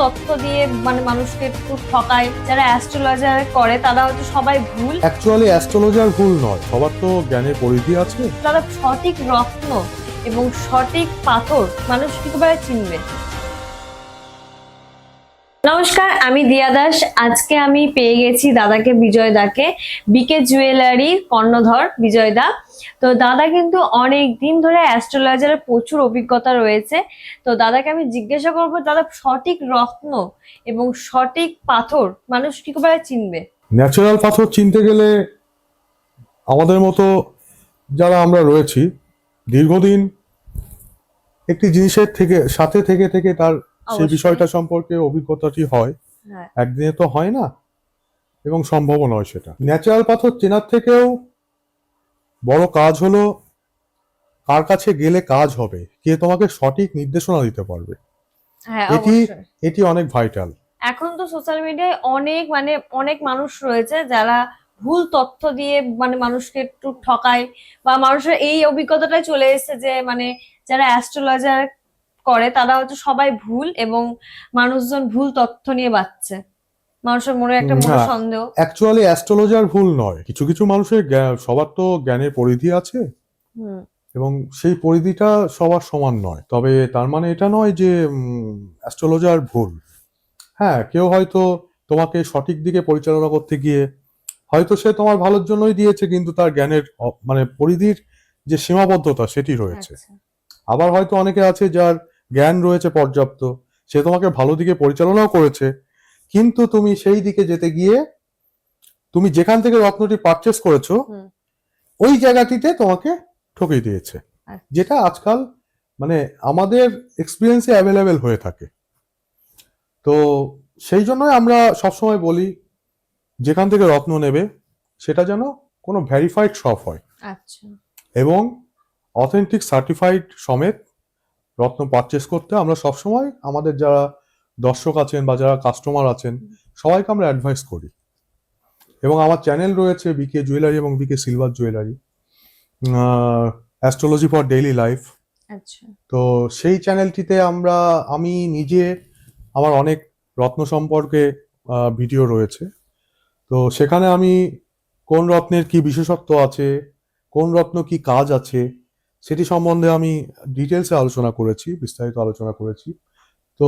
তথ্য দিয়ে মানে মানুষকে একটু ঠকায়, যারা অ্যাস্ট্রোলজার করে তারা হয়তো সবাই ভুল। অ্যাকচুয়ালি অ্যাস্ট্রোলজার ভুল নয়, সবার তো জ্ঞানের পরিধি আছে। তারা সঠিক রত্ন এবং সঠিক পাথর মানুষ কিভাবে চিনবে? নমস্কার, আমি দিয়া দাস। আজকে আমি পেয়ে গেছি দাদাকে, বিজয় দাকে, বিকে জুয়েলারি কর্ণধর বিজয় দা। তো দাদা কিন্তু অনেক দিন ধরে অ্যাস্ট্রোলজারের প্রচুর অভিজ্ঞতা রয়েছে। তো দাদাকে আমি জিজ্ঞাসা করবো, দাদা সঠিক রত্ন এবং সঠিক পাথর মানুষ কিভাবে চিনবে? ন্যাচারাল পাথর চিনতে গেলে আমাদের মতো যারা আমরা রয়েছি, দীর্ঘদিন একটি জিনিসের সাথে থেকে থেকে তার সেই অবশ্যই। বিষয়টা সম্পর্কে অভিজ্ঞতাটি হয়। হ্যাঁ। একদিনে তো হয় না এবং সম্ভবও নয় সেটা। ন্যাচারাল পাথর চেনার থেকেও বড় কাজ হলো কার কাছে গেলে কাজ হবে, কে তোমাকে সঠিক নির্দেশনা দিতে পারবে। হ্যাঁ, এটি অবশ্যই। এটি অনেক ভাইটাল। এখন তো সোশ্যাল মিডিয়ায় অনেক মানুষ রয়েছে যারা ভুল তথ্য দিয়ে মানে মানুষকে একটু ঠকায়, বা মানুষের এই অভিজ্ঞতাটাই চলে এসেছে যে মানে যারা অ্যাস্ট্রোলজার করে তারা হচ্ছে সবাই ভুল, এবং মানুষজন ভুল তথ্য নিয়ে বাঁচছে। মানুষের মনে একটা মনে না, সন্দেহ। অ্যাকচুয়ালি অ্যাস্ট্রোলজার ভুল নয়। কিছু কিছু মানুষের সবার তো জ্ঞানের পরিধি আছে হুম। এবং সেই পরিধিটা সবার সমান নয়। তবে তার মানে এটা নয় যে অ্যাস্ট্রোলজার ভুল। হ্যাঁ, কেউ হয়তো তোমাকে সঠিক দিকে পরিচালনা করতে গিয়ে হয়তো সে তোমার ভালোর জন্যই দিয়েছে, কিন্তু তার জ্ঞানের মানে পরিধির যে সীমাবদ্ধতা সেটি রয়েছে। আচ্ছা। আবার হয়তো অনেকে আছে যার জ্ঞান রয়েছে পর্যাপ্ত, সে তোমাকে ভালো দিকে পরিচালনাও করেছে, কিন্তু তুমি সেই দিকে যেতে গিয়ে তুমি যেখান থেকে রত্নটি পারচেস করেছো হুম। ওই জায়গাটিতে তোমাকে ঠকিয়ে দিয়েছে, আচ্ছা। যেটা আজকাল মানে আমাদের এক্সপিরিয়েন্সে অ্যাভেলেবেল হয়ে থাকে। তো সেই জন্যই আমরা সবসময় বলি যেখান থেকে রত্ন নেবে সেটা যেন কোনো ভেরিফাইড শপ হয় আচ্ছা। এবং অথেন্টিক সার্টিফাইড সমেত রত্ন পারচেস করতে আমরা সবসময় আমাদের যারা দর্শক আছেন বা যারা কাস্টমার আছেন সবাইকে আমরা অ্যাডভাইস করি। এবং আমার চ্যানেল রয়েছে বিকে জুয়েলারি এবং BK silver jewellery, astrology for daily life. আচ্ছা। তো সেই চ্যানেলটিতে আমি নিজে আমার অনেক রত্ন সম্পর্কে ভিডিও রয়েছে। তো সেখানে আমি কোন রত্নের কি বিশেষত্ব আছে, কোন রত্ন কি কাজ আছে, সেটি সম্বন্ধে আমি ডিটেলসে আলোচনা করেছি, বিস্তারিত আলোচনা করেছি। তো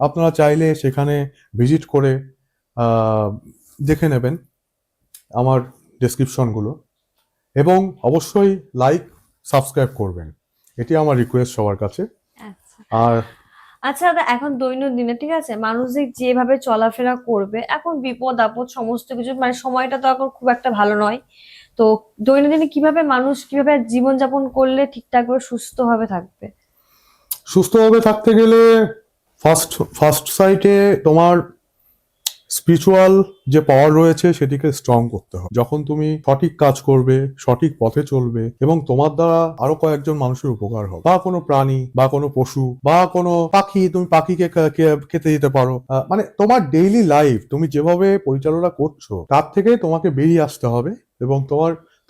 আপনারা চাইলে সেখানে ভিজিট করে আহ, দেখে নেবেন আমার ডেসক্রিপশনগুলো, এবং অবশ্যই লাইক সাবস্ক্রাইব করবেন, এটি আমার রিকোয়েস্ট সবার কাছে। আচ্ছা। আর আচ্ছা দাদা, এখন দৈনন্দিনে ঠিক আছে মানুষ যে যেভাবে চলাফেরা করবে, এখন বিপদ আপদ সমস্ত কিছু মানে সময়টা তো এখন খুব একটা ভালো নয়। তো দৈনন্দিনে কিভাবে মানুষ কিভাবে জীবনযাপন করলে ঠিকঠাক ভাবে সুস্থভাবে থাকবে? সুস্থভাবে থাকতে গেলে ফার্স্ট ফার্স্ট সাইটে তোমার স্পিরিচুয়াল যে পাওয়ার রয়েছে সেটিকে স্ট্রং করতে হবে। যখন তুমি সঠিক কাজ করবে, সঠিক পথে চলবে এবং তোমার দ্বারা আরো কয়েকজন মানুষের উপকার হবে, বা কোনো প্রাণী বা কোনো পশু বা কোনো পাখি, তুমি পাখিকে খেতে দিতে পারো, মানে তোমার ডেইলি লাইফ তুমি যেভাবে পরিচালনা করছো তার থেকে তোমাকে বেরিয়ে আসতে হবে এবং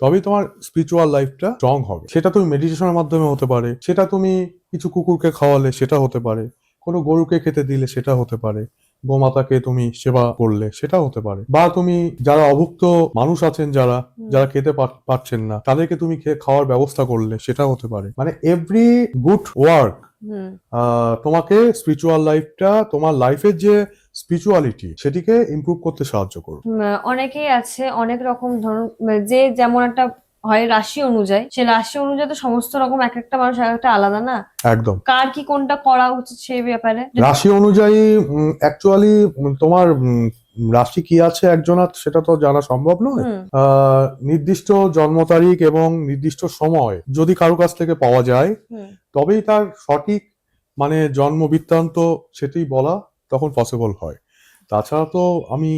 তবেই তোমার স্পিরিচুয়াল লাইফটা স্ট্রং হবে। সেটা তুমি মেডিটেশনের মাধ্যমে হতে পারে, সেটা তুমি কিছু কুকুরকে খাওয়ালে সেটা হতে পারে, কোনো গরুকে খেতে দিলে সেটা হতে পারে, গোমাতাকে তুমি সেবা করলে সেটা হতে পারে, বা তুমি যারা অভুক্ত মানুষ আছেন যারা যারা খেতে পারছেন না তাদেরকে তুমি খাওয়ার ব্যবস্থা করলে সেটা হতে পারে। মানে এভরি গুড ওয়ার্ক হুম। তোমাকে স্পিরিচুয়াল লাইফটা, তোমার লাইফের যে স্পিরিচুয়ালিটি সেটিকে ইমপ্রুভ করতে সাহায্য করবে। অনেকেই আছে অনেক রকম ধরুন যে যেমন একটা হয় রাশি অনুযায়ী, সে রাশি অনুযায়ী তো সমস্ত রকম এক একটা মানুষ এক একটা আলাদা না, একদম। কার কি কোনটা করা উচিত সেই ব্যাপারে রাশি অনুযায়ী অ্যাকচুয়ালি তোমার রাশি কি আছে একজনের সেটা তো জানা সম্ভব নয়। হুম। নির্দিষ্ট জন্ম তারিখ এবং নির্দিষ্ট সময় যদি কারো কাছ থেকে পাওয়া যায় হুম। তবেই তার সঠিক মানে জন্ম বৃত্তান্ত সেটি বলা তখন পসিবল হয়। তাছাড়া তো আমি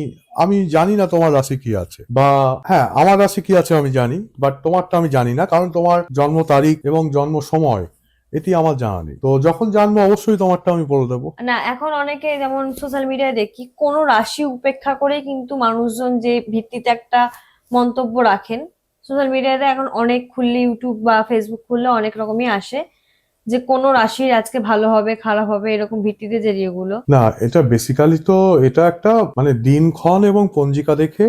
আমি জানি না তোমার রাশি কি আছে, বা হ্যাঁ আমার রাশি কি আছে আমি জানি, বাট তোমারটা আমি জানি না, কারণ তোমার জন্ম তারিখ এবং জন্ম সময় এটি আমার জানা নেই। তো যখন জানবো অবশ্যই তোমারটা আমি বলে দেবো। না, এখন অনেকে যেমন সোশ্যাল মিডিয়ায় দেখি কোনো রাশি উপেক্ষা করে কিন্তু মানুষজন যে ভিত্তিতে একটা মন্তব্য রাখেন। সোশ্যাল মিডিয়াতে এখন অনেক খুললে, ইউটিউব বা ফেসবুক খুললে অনেক রকমই আসে যে কোনো রাশির আজকে ভালো হবে খারাপ হবে এরকম ভিত্তিতে যে ইয়েগুলো? না, এটা বেসিক্যালি তো এটা একটা মানে দিনক্ষণ এবং পঞ্জিকা দেখে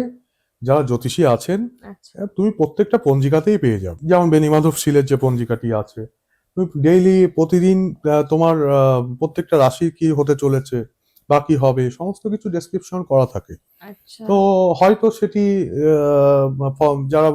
যারা জ্যোতিষী আছেন, আচ্ছা। তুমি প্রত্যেকটা পঞ্জিকাতেই পেয়ে যাবে। যেমন বেনিমাধব শীলের যে পঞ্জিকাটি আছে, তুমি ডেইলি প্রতিদিন তোমার প্রত্যেকটা রাশি কি হতে চলেছে বা কি হবে সমস্ত কিছু ডেসক্রিপশন করা থাকে। আচ্ছা। তো হয়তো সেটি যারা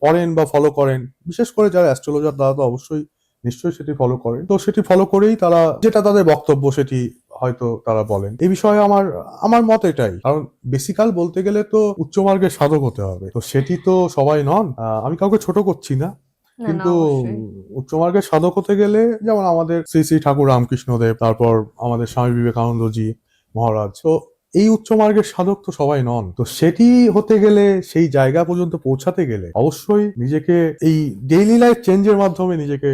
পড়েন বা ফলো করেন, বিশেষ করে যারা অ্যাস্ট্রোলজার তারা তো অবশ্যই নিশ্চয়ই সেটি ফলো করেন, তো সেটি ফলো করেই তারা যেটা তাদের বক্তব্য সেটি হয়তো তারা বলেন। এই বিষয়ে আমার আমার মত এটাই, কারণ বেসিক্যাল বলতে গেলে তো উচ্চমার্গের সাধক হতে হবে, তো সেটি তো সবাই নন। আমি কাউকে ছোট করছি না, না না কিন্তু অবশ্যই। উচ্চমার্গের সাধক হতে গেলে যেমন আমাদের শ্রী শ্রী ঠাকুর রামকৃষ্ণদেব, তারপর আমাদের স্বামী বিবেকানন্দজি মহারাজ, তো এই উচ্চমার্গের সাধক তো সবাই নন। তো সেটি হতে গেলে, সেই জায়গা পর্যন্ত পৌঁছাতে গেলে অবশ্যই নিজেকে এই ডেইলি লাইফ চেঞ্জের মাধ্যমে নিজেকে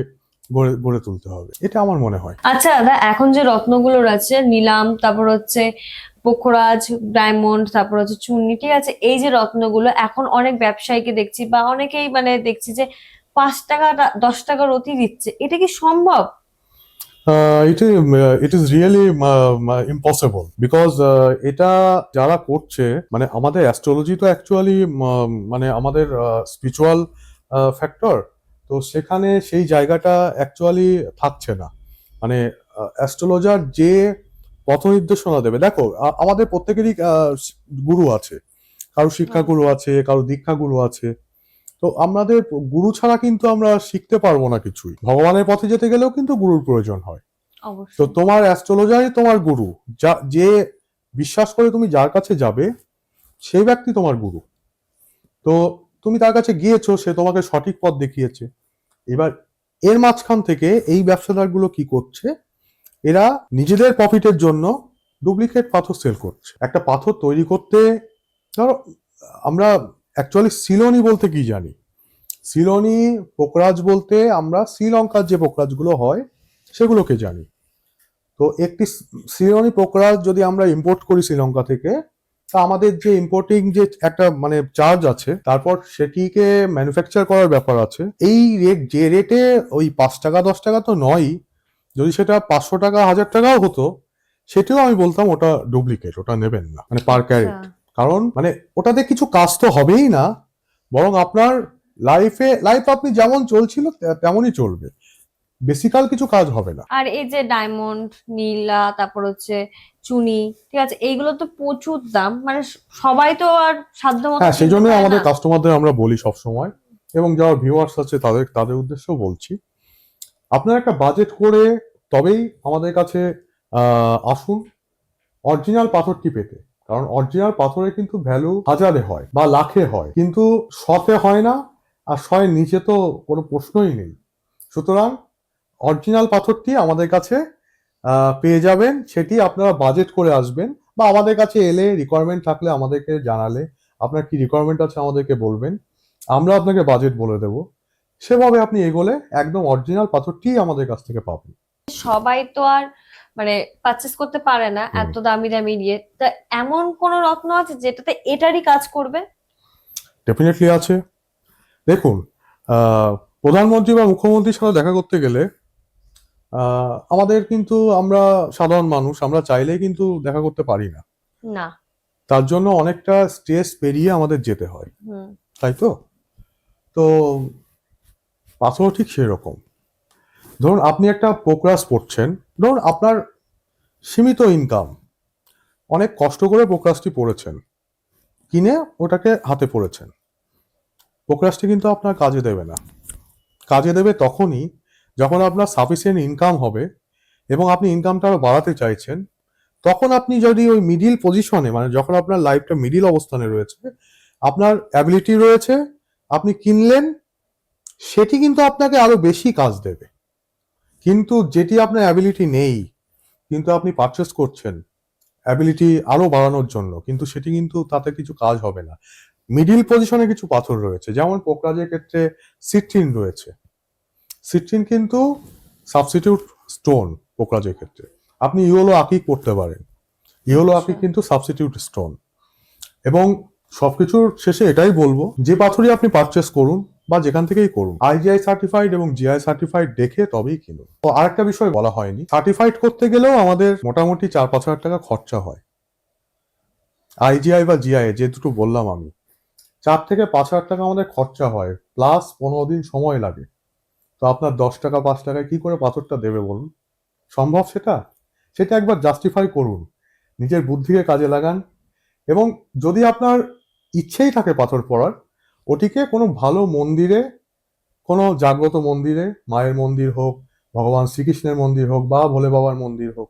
গড়ে গড়ে তুলতে হবে, এটা আমার মনে হয়। আচ্ছা দাদা, এখন যে রত্নগুলো আছে নিলাম, তারপর হচ্ছে পোখরাজ, ডায়মন্ড, তারপর হচ্ছে চুন্নি, ঠিক আছে, এই যে রত্নগুলো এখন অনেক ব্যবসায়ীকে দেখছি বা অনেকেই মানে দেখছি যে 5 টাকা 10 টাকার অতি দিচ্ছে, এটা কি সম্ভব? It is really impossible, because এটা যারা করছে, মানে আমাদের অ্যাস্ট্রোলজি তো অ্যাকচুয়ালি মানে আমাদের স্পিরিচুয়াল ফ্যাক্টর, তো সেখানে সেই জায়গাটা অ্যাকচুয়ালি থাকছে না। মানে অ্যাস্ট্রোলজার যে পথ নির্দেশনা দেবে, দেখো আমাদের প্রত্যেকেরই গুরু আছে, কারো শিক্ষা গুরু আছে, কারো দীক্ষা গুরু আছে। তো আমাদের গুরু ছাড়া কিন্তু আমরা শিখতে পারবো না কিছুই। ভগবানের পথে যেতে গেলেও কিন্তু গুরুর প্রয়োজন হয়। তো অবশ্যই। তোমার অ্যাস্ট্রোলজারই তোমার গুরু, যে বিশ্বাস করে তুমি যার কাছে যাবে সেই ব্যক্তি তোমার গুরু। তো তুমি তার কাছে গিয়েছো, সে তোমাকে সঠিক পথ দেখিয়েছে। এবার এর মাঝখান থেকে এই ব্যবসাদারগুলো কি করছে, এরা নিজেদের প্রফিটের জন্য ডুপ্লিকেট পাথর সেল করছে। একটা পাথর তৈরি করতে, ধরো আমরা অ্যাকচুয়ালি সিলোনি বলতে কি জানি, সিলোনি পোকরাজ বলতে আমরা শ্রীলঙ্কার যে পোকরাজগুলো হয় সেগুলোকে জানি। তো একটি সিলোনি পোকরাজ যদি আমরা ইম্পোর্ট করি শ্রীলঙ্কা থেকে, তা আমাদের যে ইম্পোর্টিং যে একটা মানে চার্জ আছে, তারপর সেটিকে ম্যানুফ্যাকচার করার ব্যাপার আছে। এই রেট, যে রেটে ওই 5 টাকা 10 টাকা তো নয়, যদি সেটা 500 টাকা 1000 টাকাও হতো, সেটিও আমি বলতাম ওটা ডুপ্লিকেট, ওটা নেবেন না, মানে পার আচ্ছা। ক্যারেট। কারণ মানে ওটাতে কিছু কাজ তো হবেই না, বরং আপনার লাইফ আপনি যেমন চলছিল তেমনই চলবে, বেসিক্যাল কিছু কাজ হবে না। আর এই যে ডায়মন্ড, নীলা, তারপর হচ্ছে চুনি, ঠিক আছে, এইগুলো তো প্রচুর দাম, মানে সবাই তো আর সাধ্য মতো হ্যাঁ, সেই কিনতে জন্য পারে আমাদের না। কাস্টমারদের আমরা বলি সব সময়, এবং যারা ভিউয়ার্স আছে তাদের তাদের উদ্দেশ্যেও বলছি, আপনার একটা বাজেট করে তবেই আমাদের কাছে আসুন অরিজিনাল পাথরটি পেতে। কারণ অরিজিনাল পাথরে কিন্তু ভ্যালু হাজারে হয় বা লাখে হয়, কিন্তু শতে হয় না, আর শয়ের নিচে তো কোনো প্রশ্নই নেই। সুতরাং অরিজিনাল পাথরটি আমাদের কাছে পেয়ে যাবেন, সেটি আপনারা বাজেট করে আসবেন, বা আমাদের কাছে এলে রিকোয়ারমেন্ট থাকলে আমাদেরকে জানালে, আপনার কি রিকোয়ারমেন্ট আছে আমাদেরকে বলবেন, আমরা আপনাকে বাজেট বলে দেব, সেভাবে আপনি এগোলে একদম অরিজিনাল পাথরটি আমাদের কাছ থেকে পাবেন। সবাই তো আর মানে পারচেস করতে পারে না হুম। এত দামি দামি দিয়ে, তা এমন কোন রত্ন আছে যেটাতে এটারই কাজ করবে? ডেফিনেটলি আছে। দেখুন, আহ, প্রধানমন্ত্রী বা মুখ্যমন্ত্রীর সাথে দেখা করতে গেলে আমাদের কিন্তু, আমরা সাধারণ মানুষ, আমরা চাইলেই কিন্তু দেখা করতে পারি না। না। তার জন্য অনেকটা স্টেজ পেরিয়ে আমাদের যেতে হয়, হুম। তাই তো? তো পাথরও ঠিক সেরকম। ধরুন আপনি একটা পোকরাজ পড়ছেন, ধরুন আপনার সীমিত ইনকাম, অনেক কষ্ট করে পোকরাজটি পড়েছেন, কিনে ওটাকে হাতে পড়েছেন, পোকরাজটি কিন্তু আপনার কাজে দেবে না। কাজে দেবে তখনই যখন আপনার সাফিসিয়েন্ট ইনকাম হবে এবং আপনি ইনকামটা আরো বাড়াতে চাইছেন। তখন আপনি যদি ওই মিডিল পজিশনে, মানে যখন আপনার লাইফটা মিডিল অবস্থানে রয়েছে, আপনার অ্যাবিলিটি রয়েছে, আপনি কিনলেন, সেটি কিন্তু আপনাকে আরো বেশি কাজ দেবে। কিন্তু যেটি আপনার অ্যাবিলিটি নেই, কিন্তু আপনি পারচেস করছেন অ্যাবিলিটি আরো বাড়ানোর জন্য, কিন্তু সেটি কিন্তু তাতে কিছু কাজ হবে না। মিডিল পজিশনে কিছু পাথর রয়েছে, যেমন পোকরাজের ক্ষেত্রে সিট্রিন রয়েছে। সিট্রিন কিন্তু সাবস্টিটিউট স্টোন। পোকরাজের ক্ষেত্রে আপনি ইয়োলো আকিক করতে পারেন, ইয়োলো আচ্ছা। আকিক কিন্তু সাবস্টিটিউট স্টোন। এবং সবকিছুর শেষে এটাই বলবো, যে পাথরই আপনি পারচেস করুন, বা যেখান থেকেই করুন, IGI সার্টিফাইড এবং GI সার্টিফাইড দেখে তবেই কিনুন। তো আরেকটা বিষয় বলা হয়নি, সার্টিফাইড করতে গেলেও আমাদের মোটামুটি 4-5 হাজার টাকা খরচা হয়। IGI বা GI যে দুটো বললাম আমি, 4 থেকে 5 হাজার টাকা আমাদের খরচা হয়, প্লাস 15 দিন সময় লাগে। তো আপনার 10 টাকা 5 টাকায় কি করে পাথরটা দেবে বলুন? সম্ভব সেটা? সেটা একবার জাস্টিফাই করুন, নিজের বুদ্ধিকে কাজে লাগান, এবং যদি আপনার ইচ্ছেই থাকে পাথর পড়ার, ওটিকে কোনো ভালো মন্দিরে, কোনো জাগ্রত মন্দিরে, মায়ের মন্দির হোক, ভগবান শ্রীকৃষ্ণের মন্দির হোক, বা ভোলে বাবার মন্দির হোক,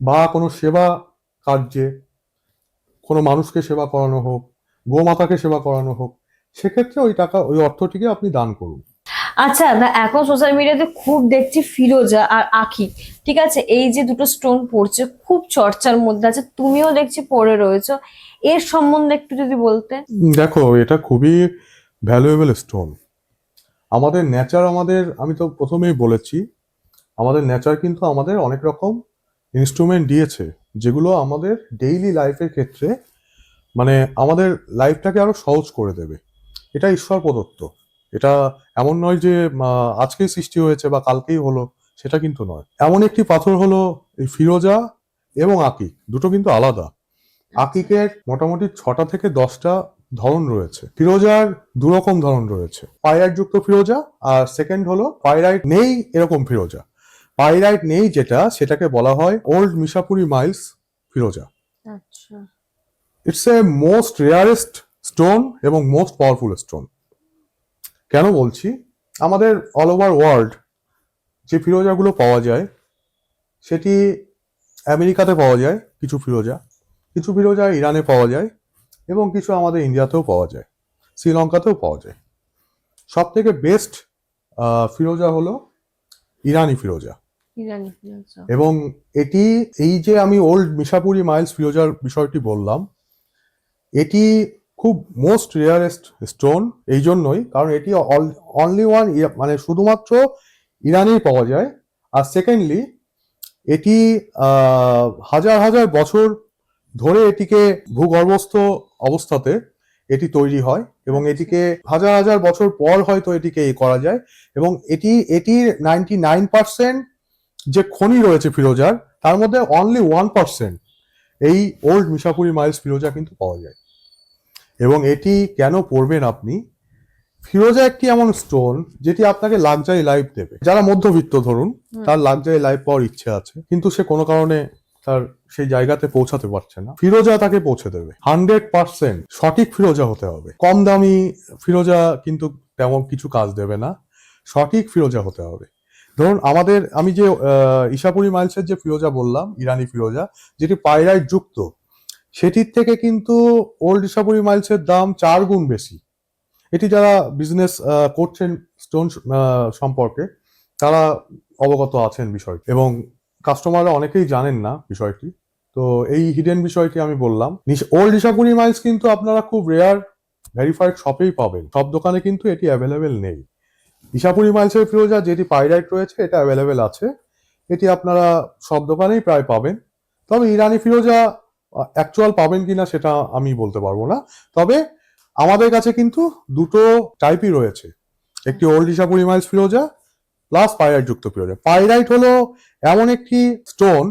বা কোনো সেবা কার্যে কোনো মানুষকে সেবা করানো হোক, গোমাতাকে সেবা করানো হোক, সেক্ষেত্রে ওই টাকা, ওই অর্থটিকে আপনি দান করুন। আচ্ছা, এখন সোশ্যাল মিডিয়াতে খুব দেখছি ফিরোজা আর আঁখি, ঠিক আছে, এই যে দুটো স্টোন পড়ছে খুব চর্চার মধ্যে আছে, তুমিও দেখছি পড়ে রয়েছো, এর সম্বন্ধে একটু যদি বলতে। দেখো, এটা খুবই ভ্যালুয়েবল স্টোন। আমাদের নেচার, আমি তো প্রথমেই বলেছি, আমাদের নেচার কিন্তু আমাদের অনেক রকম ইনস্ট্রুমেন্ট দিয়েছে, যেগুলো আমাদের ডেইলি লাইফের ক্ষেত্রে, মানে আমাদের লাইফটাকে আরো সহজ করে দেবে। এটা ঈশ্বর প্রদত্ত। এটা এমন নয় যে আজকেই সৃষ্টি হয়েছে বা কালকেই হলো, সেটা কিন্তু নয়। এমন একটি পাথর হলো এই ফিরোজা এবং আকিক, দুটো কিন্তু আলাদা। আকিকের মোটামুটি 6টা থেকে 10টা ধরন রয়েছে, ফিরোজার 2 রকম ধরন রয়েছে, পাইরাইট যুক্ত ফিরোজা, আর সেকেন্ড হলো পাইরাইট নেই এরকম ফিরোজা। পাইরাইট নেই যেটা, সেটাকে বলা হয় ওল্ড মিশাপুরি মাইলস ফিরোজা। আচ্ছা, it's a most rarest stone এবং মোস্ট পাওয়ারফুল স্টোন। কেন বলছি? আমাদের অল ওভার ওয়ার্ল্ড যে ফিরোজাগুলো পাওয়া যায়, সেটি আমেরিকাতে পাওয়া যায় কিছু ফিরোজা, কিছু ফিরোজা ইরানে পাওয়া যায়, এবং কিছু আমাদের ইন্ডিয়াতেও পাওয়া যায়, শ্রীলঙ্কাতেও পাওয়া যায়। সব থেকে বেস্ট ফিরোজা হলো ইরানি ফিরোজা। ইরানি ফিরোজা। এবং এটি, এই যে আমি ওল্ড মিশাপুরি মাইলস ফিরোজার বিষয়টি বললাম, এটি খুব মোস্ট রেয়ারেস্ট স্টোন এই জন্যই, কারণ এটি অনলি ওয়ান, মানে শুধুমাত্র ইরানেই পাওয়া যায়। আর সেকেন্ডলি, এটি হাজার হাজার বছর ধরে এটিকে ভূগর্ভস্থ অবস্থাতে এটি তৈরি হয়, এবং এটিকে হাজার হাজার বছর পর হয়তো এটিকে করা যায়। এবং এটির 99% যে খনি রয়েছে ফিরোজার, তার মধ্যে অনলি 1% এই ওল্ড মিশাপুরি মাইলস ফিরোজা কিন্তু পাওয়া যায়। এবং এটি কেন পড়বেন আপনি? ফিরোজা একটি এমন স্টোন যেটি আপনাকে লাক্সারি লাইফ দেবে। যারা মধ্যবিত্ত ধরুন, তার লাক্সারি লাইফ পাওয়ার ইচ্ছে আছে, কিন্তু সে কোনো কারণে তার সেই জায়গাতে পৌঁছাতে পারছে না, ফিরোজা তাকে পৌঁছে দেবে। 100% সঠিক ফিরোজা হতে হবে। কম দামি ফিরোজা কিন্তু তেমন কিছু কাজ দেবে না, সঠিক ফিরোজা হতে হবে। ধরুন আমি যে ইশাপুরি মাইলসের যে ফিরোজা বললাম, ইরানি ফিরোজা, যেটি পাইরাইট যুক্ত, সেটির থেকে কিন্তু ওল্ড ইশাপুরি মাইলসের দাম 4 গুণ বেশি। এটি যারা বিজনেস করছেন স্টোন সম্পর্কে, তারা অবগত আছেন বিষয়টি, এবং কাস্টমাররা অনেকেই জানেন না বিষয়টি। তো এই হিডেন বিষয়টি আমি বললাম। ওল্ড ইশাপুরি মাইলস কিন্তু আপনারা খুব রেয়ার ভেরিফাইড শপেই পাবেন, সব দোকানে কিন্তু এটি অ্যাভেলেবেল নেই। ইশাপুরি মাইলসের ফিরোজা যেটি পাইরাইট রয়েছে, এটা অ্যাভেলেবেল আছে, এটি আপনারা সব দোকানেই প্রায় পাবেন। তবে ইরানি ফিরোজা অ্যাকচুয়াল পাবেন কিনা সেটা আমি বলতে পারবো না। তবে আমাদের কাছে কিন্তু দুটো টাইপই রয়েছে, একটি ওল্ড ইশাপুরি মাইলস ফিরোজা প্লাস পাইরাইট যুক্ত ফিরোজা। পাইরাইট হলো এমন একটি স্টোন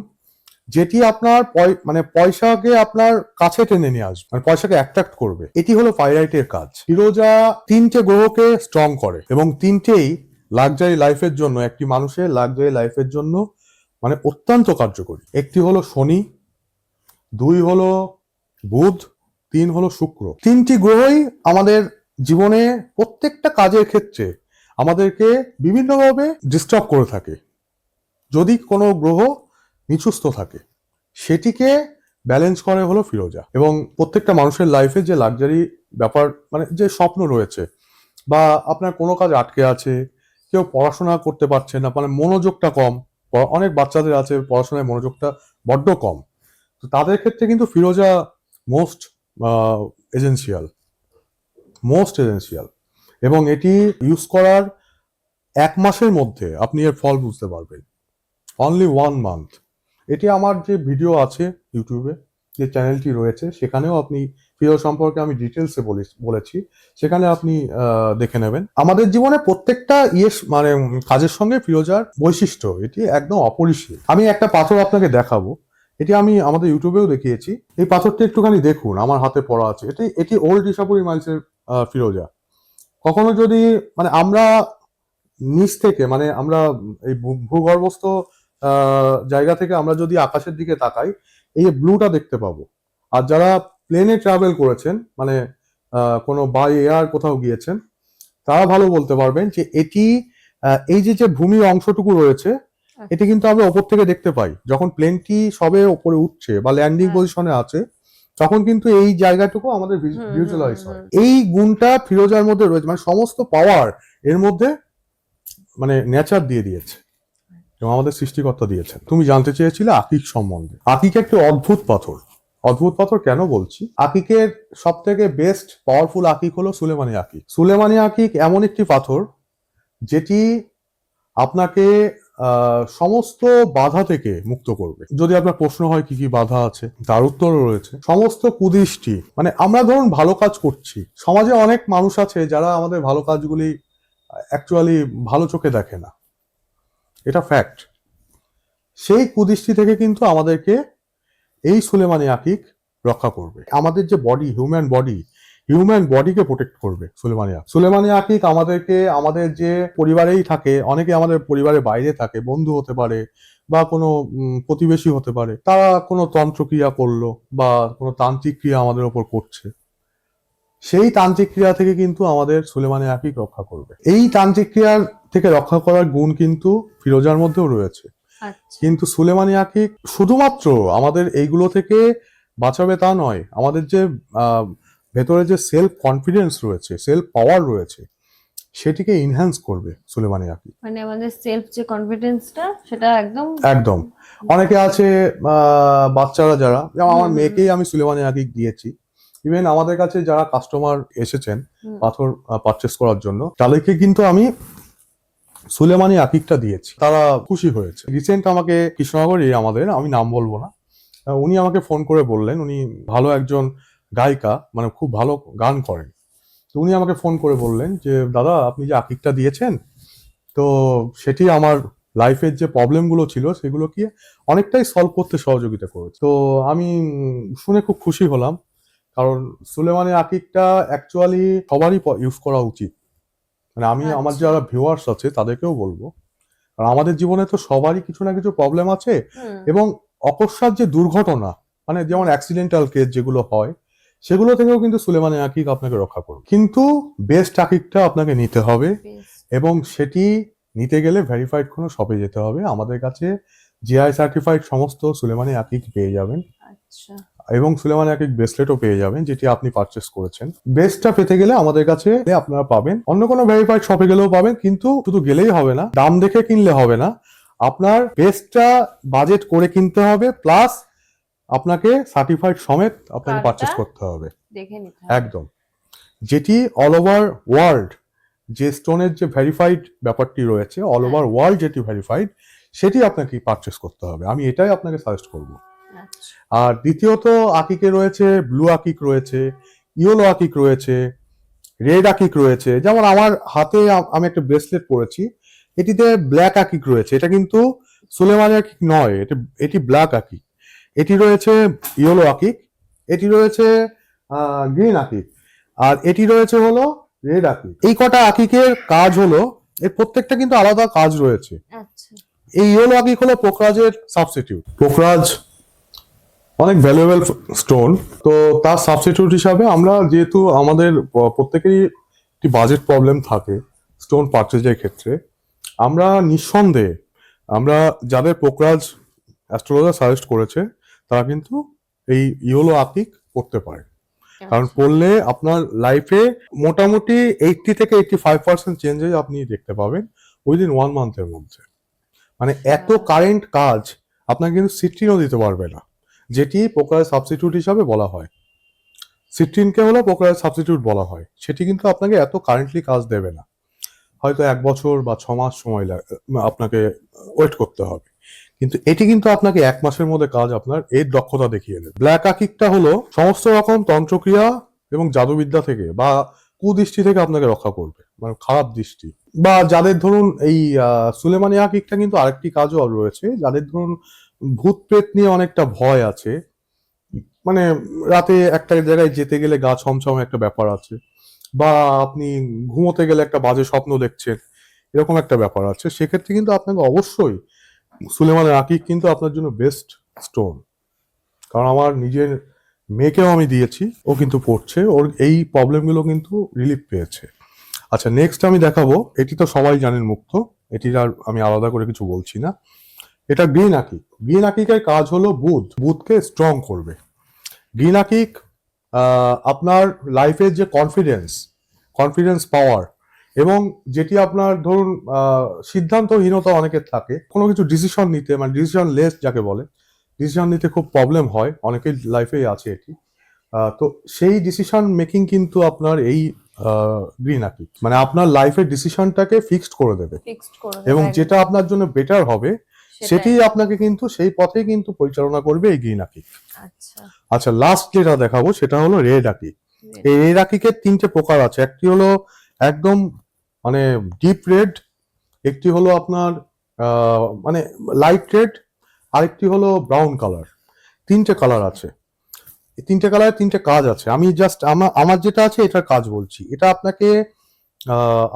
যেটি আপনার মানে পয়সাকে আপনার কাছে টেনে নিয়ে আসবে, মানে পয়সাকে অ্যাট্রাক্ট করবে। এটি হলো পাইরাইটের কাজ। ফিরোজা 3টে গ্রহকে স্ট্রং করে, এবং 3টেই লাক্সারি লাইফের জন্য, একটি মানুষের লাক্সারি লাইফের জন্য মানে অত্যন্ত কার্যকরী। একটি হলো শনি, 2 হলো বুধ, 3 হলো শুক্র। 3টি গ্রহই আমাদের জীবনে প্রত্যেকটা কাজের ক্ষেত্রে আমাদেরকে বিভিন্নভাবে ডিস্টার্ব করে থাকে। যদি কোনো গ্রহ নিচুস্থ থাকে, সেটিকে ব্যালেন্স করে হলো ফিরোজা। এবং প্রত্যেকটা মানুষের লাইফে যে লাক্সারি ব্যাপার, মানে যে স্বপ্ন রয়েছে, বা আপনার কোনো কাজ আটকে আছে, কেউ পড়াশোনা করতে পারছে না, মানে মনোযোগটা কম, অনেক বাচ্চাদের আছে পড়াশোনায় মনোযোগটা বড্ড কম, তো তাদের ক্ষেত্রে কিন্তু ফিরোজা মোস্ট এসেনশিয়াল, এবং এটি ইউজ করার 1 মাসের মধ্যে আপনি এর ফল বুঝতে পারবেন। Only 1 month. এটি আমার যে ভিডিও আছে ইউটিউবে, যে চ্যানেলটি রয়েছে, সেখানেও আপনি ফিরোজ সম্পর্কে আমি ডিটেলসে বলেছি, সেখানে আপনি দেখে নেবেন। আমাদের জীবনে প্রত্যেকটা মানে কাজের সঙ্গে ফিরোজার বৈশিষ্ট্য এটি একদম অপরিসীম। আমি একটা পাথর আপনাকে দেখাবো, এটি আমি আমাদের ইউটিউবেও দেখিয়েছি। এই পাথরটি একটুখানি দেখুন, আমার হাতে পড়া আছে। এটি ওল্ড ইসাপুরি মাইলসের ফিরোজা। কখনো যদি মানে আমরা নিচ থেকে, মানে আমরা এই ভূগর্ভস্থ জায়গা থেকে আমরা যদি আকাশের দিকে তাকাই, এই ব্লুটা দেখতে পাবো। আর যারা প্লেনে ট্রাভেল করেছেন, মানে কোনো বাই এয়ার কোথাও গিয়েছেন, তারা ভালো বলতে পারবেন যে এটি এই যে ভূমির অংশটুকু রয়েছে, এটি কিন্তু আমরা ওপর থেকে দেখতে পাই। যখন প্লেনটি সবে ওপরে উঠছে বা ল্যান্ডিং পজিশনে আছে, তখন কিন্তু এই জায়গাটুকু আমাদের ভিজুয়ালাইজ হয়। এই গুণটা ফিরোজার মধ্যে রয়েছে, মানে সমস্ত পাওয়ার এর মধ্যে মানে নেচার দিয়ে দিয়েছে এবং আমাদের সৃষ্টিকর্তা দিয়েছেন। তুমি জানতে চেয়েছিলে আকিক সম্বন্ধে। আকিক একটি অদ্ভুত পাথর। অদ্ভুত পাথর কেন বলছি? আকিকের সব থেকে বেস্ট পাওয়ারফুল আকিক হলো সুলেমানি আকিক। সুলেমানি আকিক এমন একটি পাথর যেটি আপনাকে সমস্ত বাধা থেকে মুক্ত করবে। যদি আপনার প্রশ্ন হয় কি কি বাধা আছে, তার উত্তরও রয়েছে। সমস্ত কুদৃষ্টি, মানে আমরা ধরুন ভালো কাজ করছি, সমাজে অনেক মানুষ আছে যারা আমাদের ভালো কাজগুলি অ্যাকচুয়ালি ভালো চোখে দেখে না, এটা ফ্যাক্ট। সেই কুদৃষ্টি থেকে কিন্তু আমাদেরকে এই সুলেমানি আকিক রক্ষা করবে। আমাদের যে বডি, হিউম্যান বডিকে প্রোটেক্ট করবে সুলেমানি আকিক আমাদেরকে, আমাদের যে পরিবারেই থাকে, অনেকে আমাদের পরিবারের বাইরে থাকে, বন্ধু হতে পারে বা কোনো প্রতিবেশী হতে পারে, তারা কোনো তন্ত্রক্রিয়া করলো বা কোনো তান্ত্রিক ক্রিয়া আমাদের ওপর করছে, সেই তান্ত্রিক ক্রিয়া থেকে কিন্তু আমাদের সুলেমানি আকিক রক্ষা করবে। এই তান্ত্রিক ক্রিয়ার থেকে রক্ষা করার গুণ কিন্তু ফিরোজার মধ্যেও রয়েছে। কিন্তু সুলেমানি আকিক শুধুমাত্র আমাদের এইগুলো থেকে বাঁচাবে তা নয়, আমাদের যে ভেতরে যে সেলফ কনফিডেন্স রয়েছে, সেলফ পাওয়ার রয়েছে, সেটিকে ইনহ্যান্স করবে সুলেমানি আকিক। মানে আমাদের সেলফ যে কনফিডেন্সটা, সেটা একদম অনেকে আছে বাচ্চারা যারা, যেমন আমার মেয়েকেই আমি সুলেমানি আকিক দিয়েছি। ইভেন আমাদের কাছে যারা কাস্টমার এসেছেন পাথর পারচেস করার জন্য, তাদেরকে কিন্তু আমি সুলেমানি আকিকটা দিয়েছি, তারা খুশি হয়েছে। রিসেন্ট আমাকে কৃষ্ণনগরী আমাদের, আমি নাম বলবো না, উনি আমাকে ফোন করে বললেন, উনি ভালো একজন গায়িকা, মানে খুব ভালো গান করেন। তো উনি আমাকে ফোন করে বললেন যে দাদা, আপনি যে আকিকটা দিয়েছেন, তো সেটি আমার লাইফের যে প্রবলেমগুলো ছিল সেগুলোকে অনেকটাই সলভ করতে সহযোগিতা করেছে। তো আমি শুনে খুব খুশি হলাম, কারণ সুলেমানি আকিকটা অ্যাকচুয়ালি সবারই ইউজ করা উচিত। মানে আমি আমার যারা ভিউয়ার্স আছে তাদেরকেও বলবো, কারণ আমাদের জীবনে তো সবারই কিছু না কিছু প্রবলেম আছে, এবং অকস্মাৎ যে দুর্ঘটনা, মানে যেমন অ্যাক্সিডেন্টাল কেস যেগুলো হয়, সেগুলো থেকেও কিন্তু সুলেমানি আকিক আপনাকে রক্ষা করবে। কিন্তু বেস্ট আকিকটা আপনাকে নিতে হবে, এবং সেটি নিতে গেলে ভেরিফাইড কোনো শপে যেতে হবে। আমাদের কাছে জিআই সার্টিফাইড সমস্ত সুলেমানি আকিক পেয়ে যাবেন, এবং সুলেমানি আকিক ব্রেসলেটও পেয়ে যাবেন, যেটি আপনি পারচেস করেছেন। বেস্টটা পেতে গেলে আমাদের কাছে আপনারা পাবেন, অন্য কোনো ভেরিফাইড শপে গেলেও পাবেন। কিন্তু শুধু গেলেই হবে না, দাম দেখে কিনলে হবে না, আপনার বেস্টটা বাজেট করে কিনতে হবে, প্লাস আপনাকে সার্টিফাইড সমেত আপনাকে পারচেস করতে হবে একদম। যেটি অল ওভার ওয়ার্ল্ড, যে স্টোনের যে ভেরিফাইড ব্যাপারটি রয়েছে, অল ওভার ওয়ার্ল্ড যেটি ভেরিফাইড, সেটি আপনাকে পারচেস করতে হবে। আমি এটাই আপনাকে সাজেস্ট করব। আর দ্বিতীয়ত আকিকে রয়েছে ব্লু আকিক রয়েছে, ইয়েলো আকিক রয়েছে, রেড আকিক রয়েছে। যেমন আমার হাতে আমি একটা ব্রেসলেট পরেছি, এটিতে ব্ল্যাক আকিক রয়েছে। এটা কিন্তু সুলেমানি আকিক নয়, এটি ব্ল্যাক আকিক। এটি রয়েছে ইয়েলো আকিক, এটি রয়েছে গ্রিন আকিক, আর এটি রয়েছে হলো রেড আকিক। এই কটা আকিকের কাজ হলো, এর প্রত্যেকটা কিন্তু আলাদা কাজ রয়েছে। এই ইয়েলো আকিক হলো পোখরাজের সাবস্টিটিউট। পোখরাজ অনেক ভ্যালুয়েবল স্টোন, তো তার সাবস্টিটিউট হিসাবে আমরা, যেহেতু আমাদের প্রত্যেকেরই একটি বাজেট প্রবলেম থাকে স্টোন পারচেজের ক্ষেত্রে, আমরা নিঃসন্দেহে, আমরা যাদের পোখরাজ অ্যাস্ট্রোলজার সাজেস্ট করেছে, তারা কিন্তু এই ইয়েলো আকিক পড়তে পারে। কারণ পড়লে আপনার লাইফে মোটামুটি 80 থেকে 85% চেঞ্জেস আপনি দেখতে পাবেন উইদিন 1 মান্থের মধ্যে। মানে এত কারেন্ট কাজ আপনাকে কিন্তু সিট্রিনও দিতে পারবে না, যেটি পোখরাজ সাবস্টিটিউট হিসাবে বলা হয়। সিট্রিনকে হলো পোখরাজ সাবস্টিটিউট বলা হয়, সেটি কিন্তু আপনাকে এত কারেন্টলি কাজ দেবে না। হয়তো 1 বছর বা 6 মাস সময় আপনাকে ওয়েট করতে হবে। কিন্তু এটি কিন্তু আপনাকে 1 মাসের মধ্যে কাজ আপনার এর দক্ষতা দেখিয়ে দেবে। ব্ল্যাক আকিকটা হলো সমস্ত রকম তন্ত্রক্রিয়া এবং জাদুবিদ্যা থেকে বা কুদৃষ্টি থেকে আপনাকে রক্ষা করবে, মানে খারাপ দৃষ্টি, বা যাদের ধরুন এই সুলেমানি আকিকটা কিন্তু আরেকটি কাজও রয়েছে, যাদের ধরুন ভূত প্রেত নিয়ে অনেকটা ভয় আছে, মানে রাতে একটা জায়গায় যেতে গেলে গা ছমছম একটা ব্যাপার আছে, বা আপনি ঘুমোতে গেলে একটা বাজে স্বপ্ন দেখছেন, এরকম একটা ব্যাপার আছে, সেক্ষেত্রে কিন্তু আপনাকে অবশ্যই সুলেমানের আকিক কিন্তু আপনার জন্য বেস্ট স্টোন। কারণ আমার নিজের মেয়েকেও আমি দিয়েছি, ও কিন্তু পড়ছে, ওর এই প্রবলেমগুলো কিন্তু রিলিফ পেয়েছে। আচ্ছা, নেক্সট আমি দেখাবো, এটি তো সবাই জানেন মুক্ত, এটির আর আমি আলাদা করে কিছু বলছি না। এটা গ্রিন আকিক। গ্রিন আকিকের কাজ হলো বুধকে স্ট্রং করবে। গ্রিন আকিক আপনার লাইফের যে কনফিডেন্স পাওয়ার, এবং যেটি আপনার ধরুন সিদ্ধান্তহীনতা অনেকের থাকে, কোনো কিছু ডিসিশন নিতে, মানে ডিসিশন লেস যাকে বলে, ডিসিশন নিতে খুব প্রবলেম হয়, অনেকের লাইফেই আছে এটি। তো সেই ডিসিশন মেকিং কিন্তু আপনার এই গ্রিন আকিক, মানে আপনার লাইফের ডিসিশনটাকে ফিক্সড করে দেবে, ফিক্সড করে এবং দেবে, যেটা আপনার জন্য বেটার হবে সেটাই। সেটি আপনাকে কিন্তু সেই পথে কিন্তু পরিচালনা করবে এই গ্রিন আকিক। আচ্ছা, আচ্ছা, লাস্ট যেটা দেখাবো সেটা হলো রেড আকিক। এই রেড আকিকের 3টে প্রকার আছে। একটি হলো একদম মানে ডিপ রেড, একটি হলো আপনার মানে লাইট রেড, আরেকটি হলো ব্রাউন কালার। 3টে কালার আছে। এই 3টে কালারের 3টে কাজ আছে। আমি জাস্ট আমার যেটা আছে এটার কাজ বলছি। এটা আপনাকে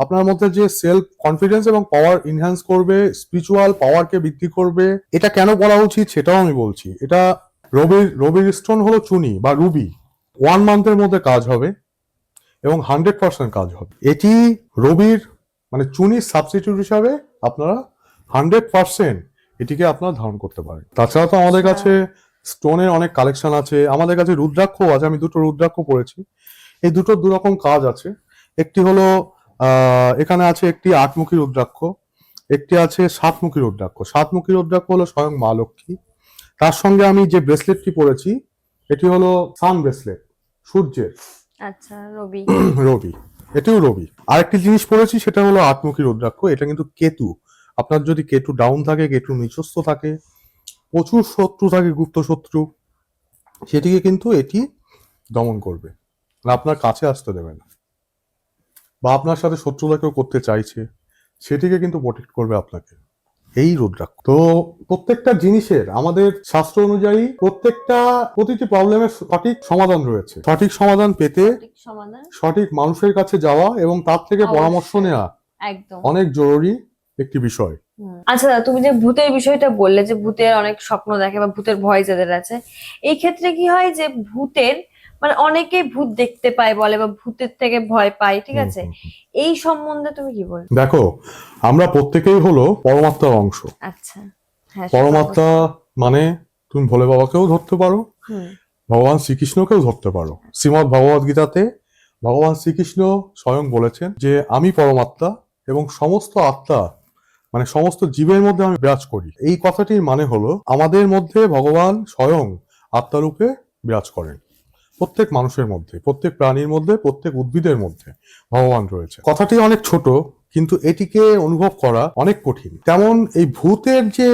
আপনার মধ্যে যে সেলফ কনফিডেন্স এবং পাওয়ার ইনহ্যান্স করবে, স্পিরিচুয়াল পাওয়ারকে বৃদ্ধি করবে। এটা কেন পড়া উচিত সেটাও আমি বলছি। এটা রবির স্টোন হলো চুনি বা রুবি। 1 মান্থের মধ্যে কাজ হবে এবং 100% কাজ হবে। এটি রবির মানে চুনির সাবস্টিটিউট হিসাবে আপনারা 100% এটিকে আপনারা ধারণ করতে পারেন। তাছাড়া তো আমাদের আচ্ছা। কাছে স্টোনের অনেক কালেকশন আছে, আমাদের কাছে রুদ্রাক্ষ আছে। আমি 2টো রুদ্রাক্ষ পড়েছি। এই দুটোর 2 রকম কাজ আছে। একটি হলো এখানে আছে একটি 8মুখী রুদ্রাক্ষ, একটি আছে 7মুখী রুদ্রাক্ষ। 7মুখী রুদ্রাক্ষ হলো স্বয়ং মা লক্ষ্মী। তার সঙ্গে আমি যে ব্রেসলেটটি পরেছি এটি হলো সান ব্রেসলেট, সূর্যের আচ্ছা, রবি। রবি, এটিও রবি। আরেকটি জিনিস পড়েছি সেটা হলো 8মুখী রুদ্রাক্ষ। এটা কিন্তু কেতু। আপনার যদি কেতু ডাউন থাকে, কেতু নিচস্থ থাকে, প্রচুর শত্রু থাকে, গুপ্ত শত্রু, সেটিকে কিন্তু এটি দমন করবে, মানে আপনার কাছে আসতে দেবে না, বা আপনার সাথে শত্রুতা কেউ করতে চাইছে সেটিকে কিন্তু প্রোটেক্ট করবে আপনাকে এই রুদ্রাক্ষ। তো প্রত্যেকটা জিনিসের আমাদের শাস্ত্র অনুযায়ী প্রতিটি প্রবলেমের সঠিক সমাধান রয়েছে। সঠিক সমাধান পেতে সঠিক সমাধান, সঠিক মানুষের কাছে যাওয়া এবং তার থেকে পরামর্শ অবশ্যই। নেওয়া একদম। অনেক জরুরি একটি বিষয়। আচ্ছা দাদা, তুমি যে ভূতের বিষয়টা বললে যে ভূতের অনেক স্বপ্ন দেখে বা ভূতের ভয় যাদের আছে, এই ক্ষেত্রে কি হয় যে ভূতের মানে অনেকে ভূত দেখতে পায় বলে বা ভূতের থেকে ভয় পায়, ঠিক আছে, এই সম্বন্ধে তুমি কি বলবে? দেখো, আমরা প্রত্যেকেই হলো পরমাত্মার অংশ। আচ্ছা, হ্যাঁ, পরমাত্মা মানে তুমি ভোলে বাবাকেও ধরতে পারো, হুম, ভগবান শ্রীকৃষ্ণকেও ধরতে পারো। শ্রীমদ্ ভগবদ গীতাতে ভগবান শ্রীকৃষ্ণ স্বয়ং বলেছেন যে আমি পরমাত্মা এবং সমস্ত আত্মা মানে সমস্ত জীবের মধ্যে আমি বিরাজ করি। এই কথাটির মানে হলো আমাদের মধ্যে ভগবান স্বয়ং আত্মারূপে বিরাজ করেন। প্রত্যেক মানুষের মধ্যে, প্রত্যেক প্রাণীর মধ্যে, প্রত্যেক উদ্ভিদের মধ্যে ভগবান রয়েছে। কথাটি অনেক ছোট, কিন্তু এটিকে অনুভব করা অনেক কঠিন। তেমন এই ভূতের যে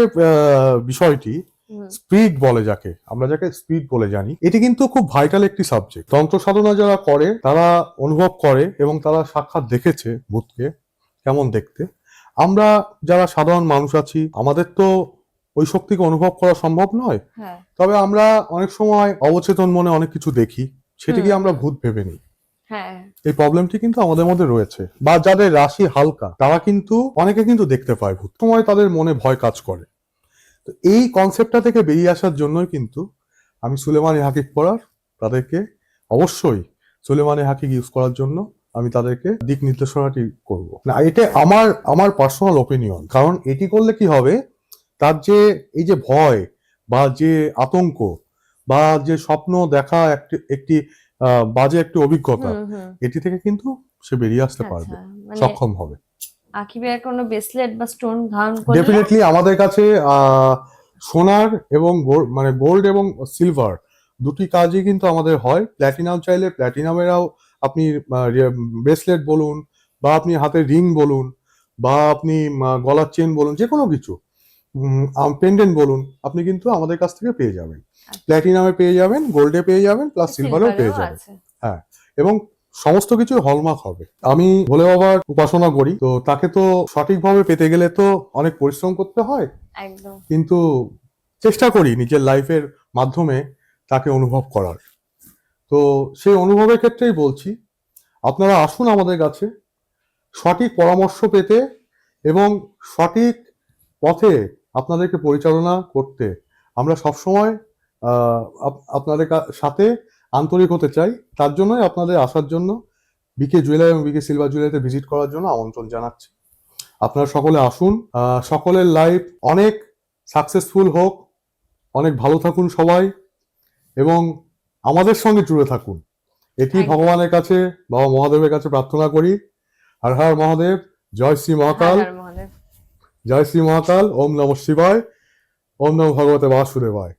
বিষয়টি, স্পিরিট বলে যাকে, আমরা যাকে স্পিরিট বলে জানি, এটি কিন্তু খুব ভাইটাল একটি সাবজেক্ট। তন্ত্র সাধনা যারা করে তারা অনুভব করে এবং তারা সাক্ষাৎ দেখেছে ভূতকে কেমন দেখতে। আমরা যারা সাধারণ মানুষ আছি আমাদের তো ওই শক্তিকে অনুভব করা সম্ভব নয়। হ্যাঁ, তবে আমরা অনেক সময় অবচেতন মনে অনেক কিছু দেখি, সেটিকে আমরা ভূত ভেবে নিই। হ্যাঁ, এই প্রবলেমটি কিন্তু আমাদের মধ্যে রয়েছে। বা যাদের রাশি হালকা তারা কিন্তু অনেকে কিন্তু দেখতে পায় ভূত, সময় তাদের মনে ভয় কাজ করে। তো এই কনসেপ্টটা থেকে বেরিয়ে আসার জন্যই কিন্তু আমি সুলেমানি হাকিক পড়ার তাদেরকে অবশ্যই সুলেমানি হাকিক ইউজ করার জন্য আমি তাদেরকে দিক নির্দেশনাটি করব না। এটা আমার পার্সোনাল ওপিনিয়ন। কারণ এটি করলে কি হবে, তার যে এই যে ভয় বা যে আতঙ্ক বা যে স্বপ্ন দেখা একটি বাজে একটি অভিজ্ঞতা, এটি থেকে কিন্তু সে বেরিয়ে আসতে পারবে, মানে সক্ষম হবে। আকিবের কোনো ব্রেসলেট বা স্টোন ধারণ করলে ডেফিনেটলি আমাদের কাছে সোনার এবং মানে গোল্ড এবং সিলভার দুটি কাজই কিন্তু আমাদের হয়। প্ল্যাটিনাম চাইলে প্ল্যাটিনামেরাও আপনি ব্রেসলেট বলুন, বা আপনি হাতের রিং বলুন, বা আপনি গলার চেন বলুন, যে কোনো কিছু পেন্ডেন্ট বলুন, আপনি কিন্তু আমাদের কাছ থেকে পেয়ে যাবেন। প্ল্যাটিনামে পেয়ে যাবেন, গোল্ডে পেয়ে যাবেন, প্লাস সিলভারেও পেয়ে যাবেন। আছে। হ্যাঁ, এবং সমস্ত কিছু হলমার্ক হবে। আমি ভোলে বাবার উপাসনা করি, তো তাকে তো সঠিকভাবে পেতে গেলে তো অনেক পরিশ্রম করতে হয়, একদম। কিন্তু চেষ্টা করি নিজের লাইফের মাধ্যমে তাকে অনুভব করার। তো সেই অনুভবের ক্ষেত্রেই বলছি, আপনারা আসুন আমাদের কাছে সঠিক পরামর্শ পেতে এবং সঠিক পথে আপনাদেরকে পরিচালনা করতে। আমরা সবসময় আপনাদের সাথে আন্তরিক হতে চাই। তার জন্যই আপনাদের আসার জন্য, বিকে জুয়েলারি এবং বিকে সিলভার জুয়েলারিতে ভিজিট করার জন্য আমন্ত্রণ জানাচ্ছি। আপনারা সকলে আসুন, সকলের লাইফ অনেক সাকসেসফুল হোক, অনেক ভালো থাকুন সবাই, এবং আমাদের সঙ্গে জুড়ে থাকুন। এটি একদম। ভগবানের কাছে, বাবা মহাদেবের কাছে প্রার্থনা করি। হর হর মহাদেব, জয় শ্রী মহাকাল, হর মহাদেব। জয় শ্রী মহাকাল, ওম নমঃ শিবায়, ওম নমঃ ভগবতে বাসুদেবায়।